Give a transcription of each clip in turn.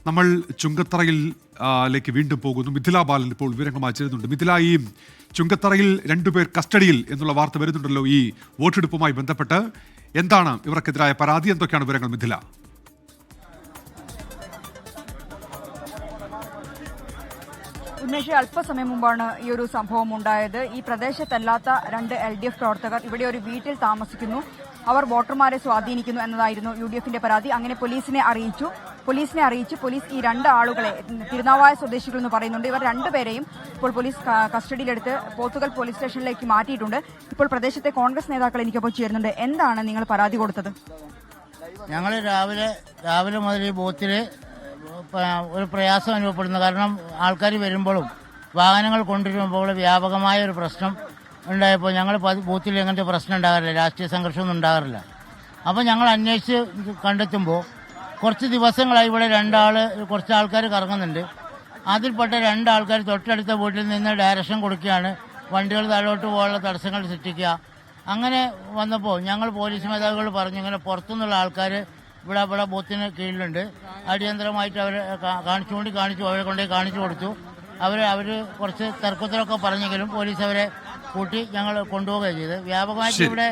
നമ്മൾ ചുങ്കത്തറയിലേക്ക് വീണ്ടും പോകുന്നു. മിഥില ബാലൻ ഇപ്പോൾ വിവരങ്ങളുമായി ചേരുന്നുണ്ട്. മിഥില, ഈ ചുങ്കത്തറയിൽ രണ്ടുപേർ കസ്റ്റഡിയിൽ എന്നുള്ള വാർത്ത വരുന്നുണ്ടല്ലോ ഈ വോട്ടെടുപ്പുമായി ബന്ധപ്പെട്ട്. എന്താണ് ഇവർക്കെതിരായ പരാതി? എന്തൊക്കെയാണ് വിവരങ്ങൾ മിഥില? ഉന്മേഷ്, അല്പസമയം മുമ്പാണ് ഈ ഒരു സംഭവം ഉണ്ടായത്. ഈ പ്രദേശത്തല്ലാത്ത രണ്ട് LDF പ്രവർത്തകർ ഇവിടെ ഒരു വീട്ടിൽ താമസിക്കുന്നു. അവർ വോട്ടർമാരെ സ്വാധീനിക്കുന്നു എന്നതായിരുന്നു UDFന്റെ പരാതി. അങ്ങനെ പോലീസിനെ അറിയിച്ചു. പോലീസ് ഈ രണ്ട് ആളുകളെ തിരുനാവായ സ്വദേശികൾ എന്ന് പറയുന്നുണ്ട്. ഇവർ രണ്ടുപേരെയും ഇപ്പോൾ പോലീസ് കസ്റ്റഡിയിലെടുത്ത് പോത്തുകൽ പോലീസ് സ്റ്റേഷനിലേക്ക് മാറ്റിയിട്ടുണ്ട്. ഇപ്പോൾ പ്രദേശത്തെ കോൺഗ്രസ് നേതാക്കൾ എനിക്കൊപ്പം ചേരുന്നുണ്ട്. എന്താണ് നിങ്ങൾ പരാതി കൊടുത്തത്? ഞങ്ങൾ രാവിലെ മുതൽ ഈ ബൂത്തിൽ ഒരു പ്രയാസം അനുഭവപ്പെടുന്നു. കാരണം ആൾക്കാർ വരുമ്പോഴും വാഹനങ്ങൾ കൊണ്ടുവരുമ്പോൾ വ്യാപകമായ ഒരു പ്രശ്നം ഉണ്ടായപ്പോൾ ഞങ്ങൾ ബൂത്തിൽ അങ്ങനത്തെ പ്രശ്നം ഉണ്ടാകാറില്ല, രാഷ്ട്രീയ സംഘർഷമൊന്നും ഉണ്ടാകാറില്ല. അപ്പോൾ ഞങ്ങൾ അന്വേഷിച്ച് കണ്ടെത്തുമ്പോൾ കുറച്ച് ദിവസങ്ങളായി ഇവിടെ കുറച്ച് ആൾക്കാർ കറങ്ങുന്നുണ്ട്. അതിൽപ്പെട്ട രണ്ടാൾക്കാർ തൊട്ടടുത്ത വീട്ടിൽ നിന്ന് ഡയറക്ഷൻ കൊടുക്കുകയാണ്, വണ്ടികൾ താഴോട്ട് പോകാനുള്ള തടസ്സങ്ങൾ സൃഷ്ടിക്കുക. അങ്ങനെ വന്നപ്പോൾ ഞങ്ങൾ പോലീസ് മേധാവികൾ പറഞ്ഞു, ഇങ്ങനെ പുറത്തുനിന്നുള്ള ആൾക്കാർ ഇവിടെ ബൂത്തിന് കീഴിലുണ്ട്, അടിയന്തരമായിട്ട് അവരെ അവരെ കൊണ്ടുപോയി കാണിച്ചു കൊടുത്തു. അവർ കുറച്ച് തർക്കത്തിലൊക്കെ പറഞ്ഞെങ്കിലും പോലീസ് അവരെ കൂട്ടി ഞങ്ങൾ കൊണ്ടുപോവുകയാണ് ചെയ്ത്. വ്യാപകമായിട്ട് ഇവിടെ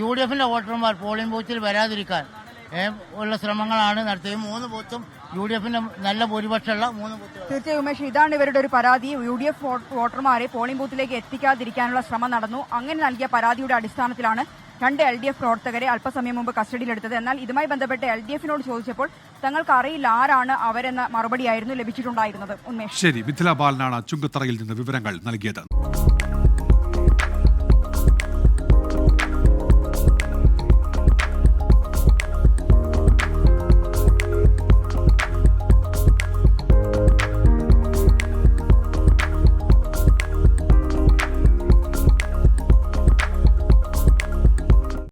UDFന്റെ വോട്ടർമാർ പോളിംഗ് ബൂത്തിൽ വരാതിരിക്കാൻ ഉള്ള ശ്രമങ്ങളാണ് നടത്തിയത്. 3 ബൂത്തും UDFന്റെ നല്ല ഭൂരിപക്ഷമുള്ള 3 ബൂത്തുകൾ. തീർച്ചയായും ഉമേഷ്, ഇതാണ് ഇവരുടെ ഒരു പരാതി. UDF വോട്ടർമാരെ പോളിംഗ് ബൂത്തിലേക്ക് എത്തിക്കാതിരിക്കാനുള്ള ശ്രമം നടന്നു. അങ്ങനെ നൽകിയ പരാതിയുടെ അടിസ്ഥാനത്തിലാണ് രണ്ട് LDF പ്രവർത്തകരെ അല്പസമയം മുമ്പ് കസ്റ്റഡിയിലെടുത്തത്. എന്നാൽ ഇതുമായി ബന്ധപ്പെട്ട് LDFനോട് ചോദിച്ചപ്പോൾ തങ്ങൾക്ക് അറിയില്ല ആരാണ് അവരെന്ന മറുപടിയായിരുന്നു ലഭിച്ചിട്ടുണ്ടായിരുന്നത്. ഉന്മേഷ്, ശരി. മിഥില ബാലനാണ് ചുങ്കത്തറയിൽ നിന്ന് വിവരങ്ങൾ നൽകിയത്.